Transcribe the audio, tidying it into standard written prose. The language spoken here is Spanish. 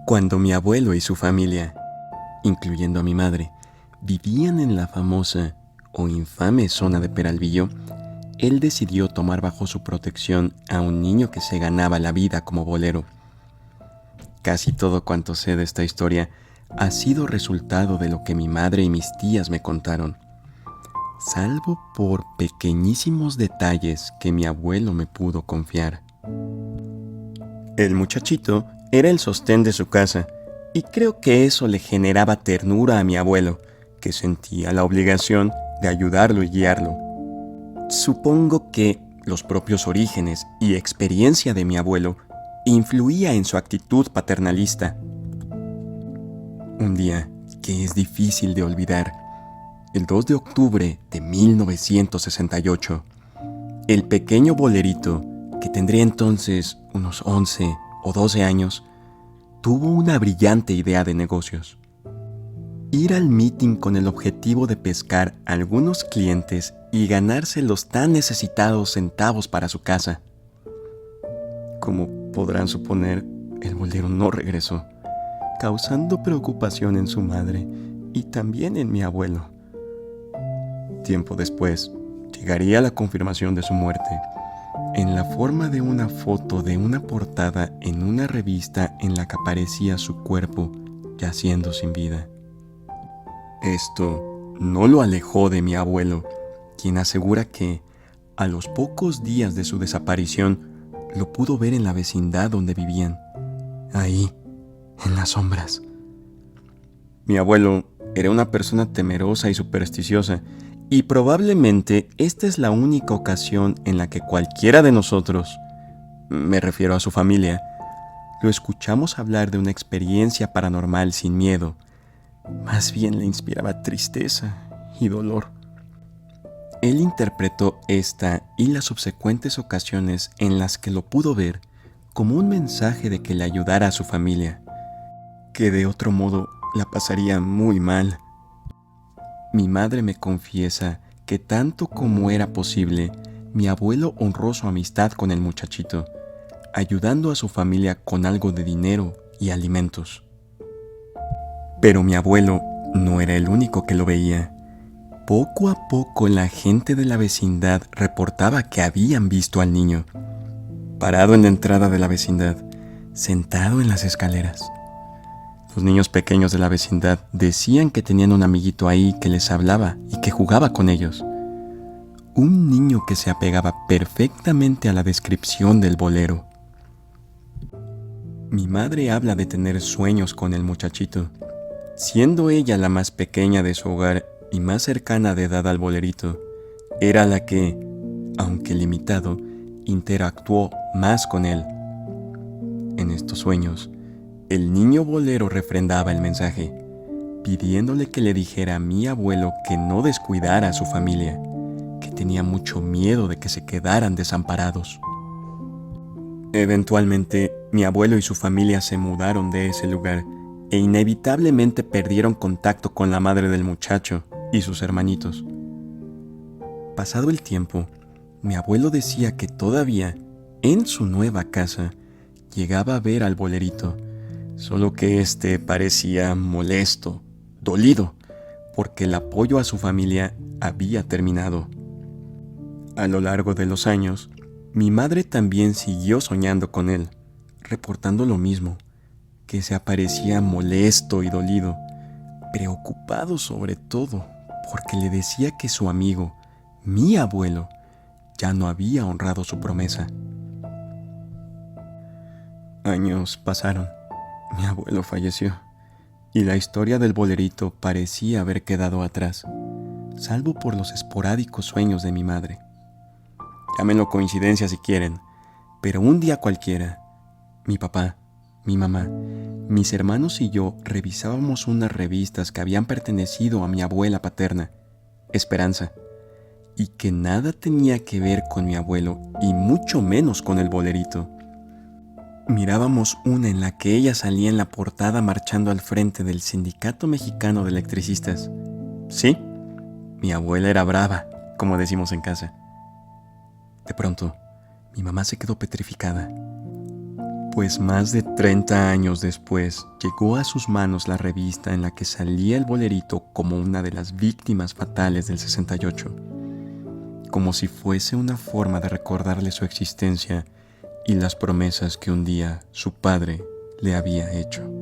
Cuando mi abuelo y su familia, incluyendo a mi madre, vivían en la famosa o infame zona de Peralvillo, él decidió tomar bajo su protección a un niño que se ganaba la vida como bolero. Casi todo cuanto sé de esta historia ha sido resultado de lo que mi madre y mis tías me contaron, salvo por pequeñísimos detalles que mi abuelo me pudo confiar. El muchachito era el sostén de su casa, y creo que eso le generaba ternura a mi abuelo, que sentía la obligación de ayudarlo y guiarlo. Supongo que los propios orígenes y experiencia de mi abuelo influía en su actitud paternalista. Un día que es difícil de olvidar, el 2 de octubre de 1968, el pequeño bolerito, que tendría entonces unos 11 o 12 años, tuvo una brillante idea de negocios. Ir al meeting con el objetivo de pescar a algunos clientes y ganarse los tan necesitados centavos para su casa. Como podrán suponer, el bolero no regresó, causando preocupación en su madre y también en mi abuelo. Tiempo después, llegaría la confirmación de su muerte, en la forma de una foto de una portada en una revista en la que aparecía su cuerpo yaciendo sin vida. Esto no lo alejó de mi abuelo, quien asegura que, a los pocos días de su desaparición, lo pudo ver en la vecindad donde vivían, ahí, en las sombras. Mi abuelo era una persona temerosa y supersticiosa, y probablemente esta es la única ocasión en la que cualquiera de nosotros, me refiero a su familia, lo escuchamos hablar de una experiencia paranormal sin miedo. Más bien le inspiraba tristeza y dolor. Él interpretó esta y las subsecuentes ocasiones en las que lo pudo ver como un mensaje de que le ayudara a su familia, que de otro modo la pasaría muy mal. Mi madre me confiesa que tanto como era posible, mi abuelo honró su amistad con el muchachito, ayudando a su familia con algo de dinero y alimentos. Pero mi abuelo no era el único que lo veía. Poco a poco la gente de la vecindad reportaba que habían visto al niño, parado en la entrada de la vecindad, sentado en las escaleras. Los niños pequeños de la vecindad decían que tenían un amiguito ahí que les hablaba y que jugaba con ellos. Un niño que se apegaba perfectamente a la descripción del bolero. Mi madre habla de tener sueños con el muchachito, siendo ella la más pequeña de su hogar y más cercana de edad al bolerito. Era la que, aunque limitado, interactuó más con él. En estos sueños, el niño bolero refrendaba el mensaje, pidiéndole que le dijera a mi abuelo que no descuidara a su familia, que tenía mucho miedo de que se quedaran desamparados. Eventualmente, mi abuelo y su familia se mudaron de ese lugar e inevitablemente perdieron contacto con la madre del muchacho y sus hermanitos. Pasado el tiempo, mi abuelo decía que todavía, en su nueva casa, llegaba a ver al bolerito, solo que éste parecía molesto, dolido, porque el apoyo a su familia había terminado. A lo largo de los años, mi madre también siguió soñando con él, reportando lo mismo, que se aparecía molesto y dolido, preocupado sobre todo, porque le decía que su amigo, mi abuelo, ya no había honrado su promesa. Años pasaron. Mi abuelo falleció, y la historia del bolerito parecía haber quedado atrás, salvo por los esporádicos sueños de mi madre. Llámenlo coincidencia si quieren, pero un día cualquiera, mi papá, mi mamá, mis hermanos y yo revisábamos unas revistas que habían pertenecido a mi abuela paterna, Esperanza, y que nada tenía que ver con mi abuelo y mucho menos con el bolerito. Mirábamos una en la que ella salía en la portada marchando al frente del Sindicato Mexicano de Electricistas. Sí, mi abuela era brava, como decimos en casa. De pronto, mi mamá se quedó petrificada. Pues más de 30 años después, llegó a sus manos la revista en la que salía el bolerito como una de las víctimas fatales del 68, como si fuese una forma de recordarle su existencia y las promesas que un día su padre le había hecho.